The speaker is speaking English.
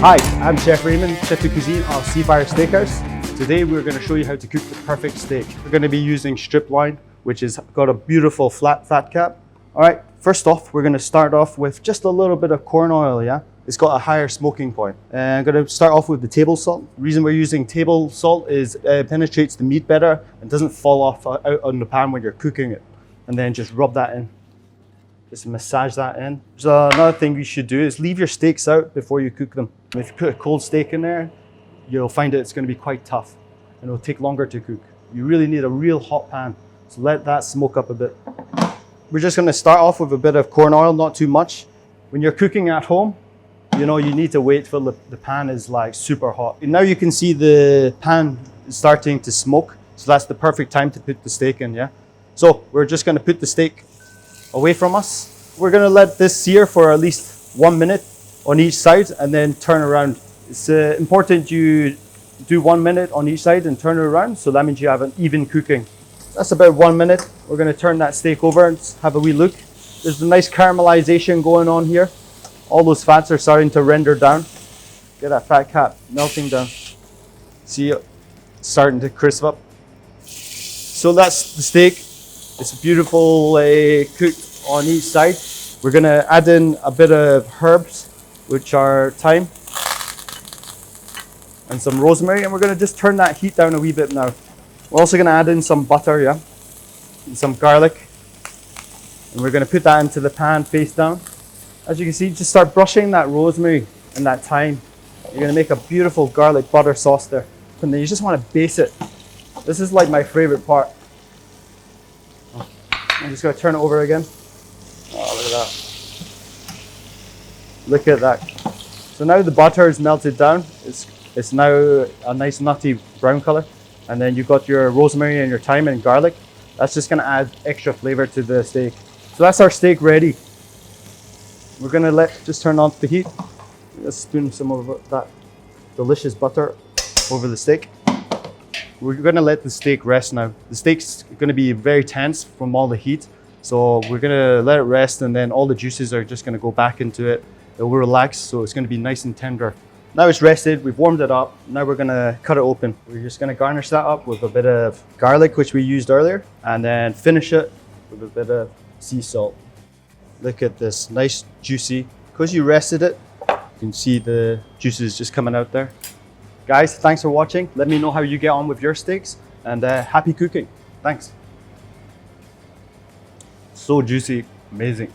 Hi, I'm Chef Raymond, Chef de Cuisine of Seafire Steakhouse. Today we're going to show you how to cook the perfect steak. We're going to be using strip loin, which has got a beautiful flat fat cap. All right, first off, we're going to start off with just a little bit of corn oil, yeah? It's got a higher smoking point. And I'm going to start off with the table salt. The reason we're using table salt is it penetrates the meat better and doesn't fall off out on the pan when you're cooking it. And then just rub that in. Just massage that in. So another thing you should do is leave your steaks out before you cook them. If you put a cold steak in there, you'll find it's going to be quite tough and it'll take longer to cook. You really need a real hot pan. So let that smoke up a bit. We're just going to start off with a bit of corn oil, not too much. When you're cooking at home, you know, you need to wait till the pan is like super hot. And now you can see the pan is starting to smoke. So that's the perfect time to put the steak in, yeah? So we're just going to put the steak away from us. We're going to let this sear for at least 1 minute on each side and then turn around. It's important you do 1 minute on each side and turn it around, so that means you have an even cooking. That's about 1 minute. We're going to turn that steak over and have a wee look. There's a nice caramelization going on here. All those fats are starting to render down. Get that fat cap melting down. See it starting to crisp up. So that's the steak. It's beautiful cooked on each side. We're going to add in a bit of herbs, which are thyme and some rosemary, and we're going to just turn that heat down a wee bit now. We're also going to add in some butter, yeah, and some garlic, and we're going to put that into the pan face down. As you can see, just start brushing that rosemary and that thyme. You're going to make a beautiful garlic butter sauce there, and then you just want to base it. This is like my favorite part. I'm just going to turn it over again. Oh, look at that. Look at that. So now the butter is melted down. It's now a nice nutty brown color. And then you've got your rosemary and your thyme and garlic. That's just going to add extra flavor to the steak. So that's our steak ready. We're going to just turn off the heat. Let's spoon some of that delicious butter over the steak. We're going to let the steak rest now. The steak's going to be very tense from all the heat. So we're going to let it rest, and then all the juices are just going to go back into it. It will relax, so it's going to be nice and tender. Now it's rested, we've warmed it up. Now we're going to cut it open. We're just going to garnish that up with a bit of garlic, which we used earlier, and then finish it with a bit of sea salt. Look at this, nice juicy. Because you rested it, you can see the juices just coming out there. Guys, thanks for watching. Let me know how you get on with your steaks, and happy cooking. Thanks. So juicy, amazing.